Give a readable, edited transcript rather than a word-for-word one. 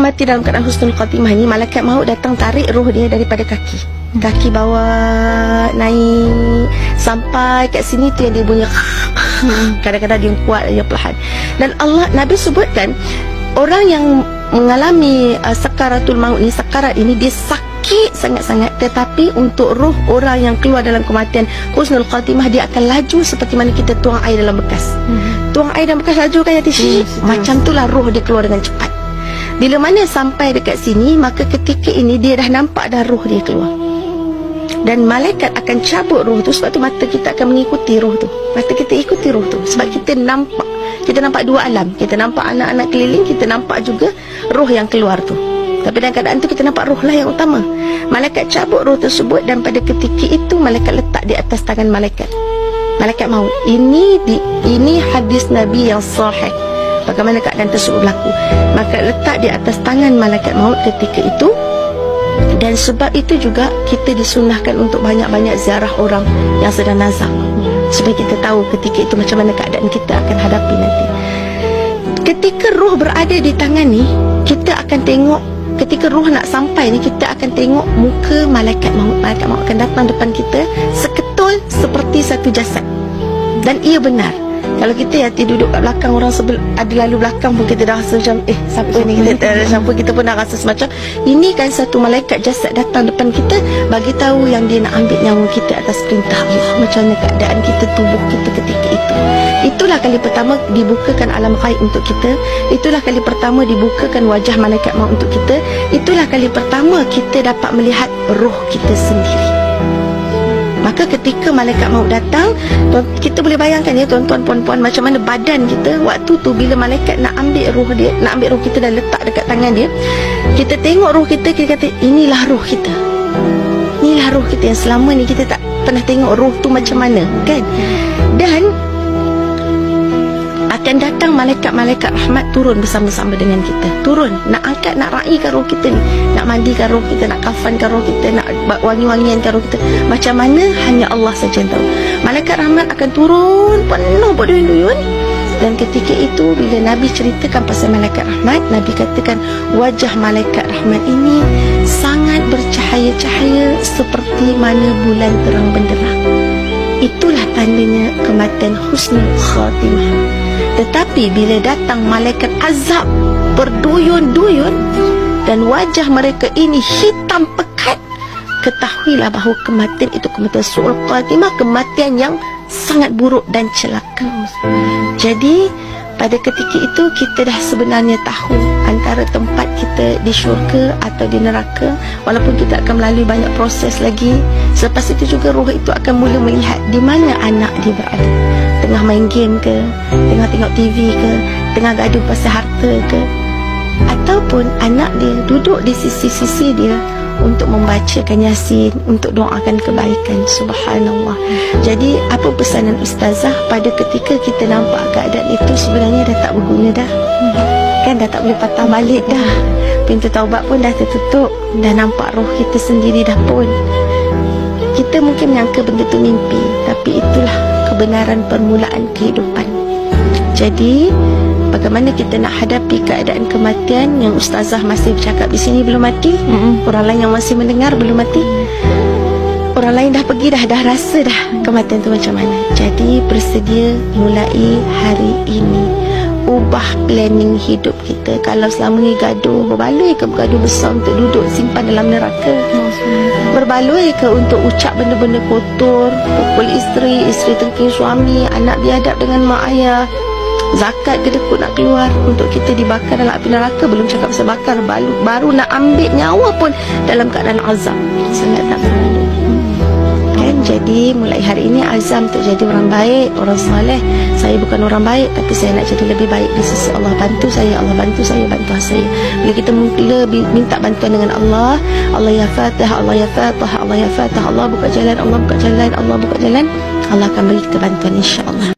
Mati dalam keadaan husnul khatimah ni, malaikat maut datang tarik roh dia daripada kaki bawah naik sampai kat sini tu yang dia bunyi kadang-kadang dia kuat, dia perlahan. Dan Nabi sebutkan orang yang mengalami sakaratul maut ni, sakarat ini, dia sakit sangat-sangat, tetapi untuk roh orang yang keluar dalam kematian husnul khatimah, dia akan laju seperti mana kita tuang air dalam bekas. Tuang air dalam bekas laju kan, macam itulah roh dia keluar dengan cepat. Bila mana sampai dekat sini, maka ketika ini dia dah nampak dah roh dia keluar. Dan malaikat akan cabut roh tu. Sebab tu mata kita akan mengikuti roh tu. Mata kita ikuti roh tu. Sebab kita nampak dua alam. Kita nampak anak-anak keliling, kita nampak juga roh yang keluar tu. Tapi dalam keadaan tu kita nampak roh lah yang utama. Malaikat cabut roh tersebut, dan pada ketika itu malaikat letak di atas tangan malaikat maut. Ini hadis Nabi yang sahih. Bagaimana keadaan tersebut berlaku, maka letak di atas tangan malaikat maut ketika itu. Dan sebab itu juga kita disunahkan untuk banyak-banyak ziarah orang yang sedang nazak, supaya kita tahu ketika itu macam mana keadaan kita akan hadapi nanti. Ketika roh berada di tangan ni, kita akan tengok, ketika roh nak sampai ni, kita akan tengok muka malaikat maut. Malaikat maut akan datang depan kita seketul seperti satu jasad. Dan ia benar. Kalau kita duduk kat belakang, orang ada lalu belakang pun kita dah rasa macam siapa ni, kita pun dah rasa semacam ini kan satu malaikat jasad datang depan kita, bagi tahu yang dia nak ambil nyawa kita atas perintah Allah. Macam mana keadaan kita, tubuh kita ketika itu. Itulah kali pertama dibukakan alam ghaib untuk kita. Itulah kali pertama dibukakan wajah malaikat maut untuk kita. Itulah kali pertama kita dapat melihat roh kita sendiri. Maka ketika malaikat maut datang, kita boleh bayangkan ya tuan-tuan, puan-puan, macam mana badan kita waktu tu bila malaikat nak ambil roh dia, nak ambil roh kita dan letak dekat tangan dia. Kita tengok roh kita, kita kata inilah roh kita. Inilah roh kita yang selama ni kita tak pernah tengok roh tu macam mana, kan? Dan akan datang malaikat-malaikat rahmat turun bersama-sama dengan kita. Turun, nak angkat, nak raikan roh kita ni, nak mandikan roh kita, nak kafankan roh kita, nak wangi-wangiankan roh kita. Macam mana hanya Allah saja yang tahu. Malaikat rahmat akan turun penuh berduyun-duyun. Dan ketika itu bila Nabi ceritakan pasal malaikat rahmat, Nabi katakan wajah malaikat rahmat ini sangat bercahaya-cahaya seperti mana bulan terang benderang. Itulah tandanya kematian husnul khatimah. Tetapi bila datang malaikat azab berduyun-duyun dan wajah mereka ini hitam pekat, ketahuilah bahawa kematian itu kematian su'ul khatimah, kematian yang sangat buruk dan celaka. Jadi pada ketika itu kita dah sebenarnya tahu antara tempat kita di syurga atau di neraka, walaupun kita akan melalui banyak proses lagi. Selepas itu juga roh itu akan mula melihat di mana anak dia berada, tengah main game ke, tengah tengok TV ke, tengah gaduh pasal harta ke, ataupun anak dia duduk di sisi-sisi dia untuk membacakan Yasin, untuk doakan kebaikan. Subhanallah. Jadi apa pesanan ustazah pada ketika kita nampak keadaan itu sebenarnya dah tak berguna dah, kan dah tak boleh patah balik dah, pintu taubat pun dah tertutup, dah nampak roh kita sendiri dah pun. Kita mungkin menyangka benda tu mimpi, tapi itulah kebenaran permulaan kehidupan. Jadi bagaimana kita nak hadapi keadaan kematian yang ustazah masih bercakap di sini belum mati, orang lain yang masih mendengar belum mati, orang lain dah pergi dah rasa dah kematian tu macam mana. Jadi bersedia mulai hari ini, ubah planning hidup kita. Kalau selama ni gaduh, berbaloi ke bergaduh besar untuk duduk simpan dalam neraka? Berbaloi ke untuk ucap benda-benda kotor, pukul isteri tengking suami, anak biadab dengan mak ayah, zakat kedekut nak keluar untuk kita dibakar dalam api neraka? Belum cakap pasal bakar, baru nak ambil nyawa pun dalam keadaan azab. Sangat tak berlalu, kan? Jadi mulai hari ini azam untuk jadi orang baik, orang soleh. Saya bukan orang baik, tapi saya nak jadi lebih baik di sisi Allah. Bantu saya, Allah bantu saya, bantu saya. Bila kita mula minta bantuan dengan Allah, Allah ya Fatah, Allah ya Fatah, Allah ya Fatah, Allah buka jalan, Allah buka jalan, Allah buka jalan, Allah akan beri kita bantuan insya-Allah.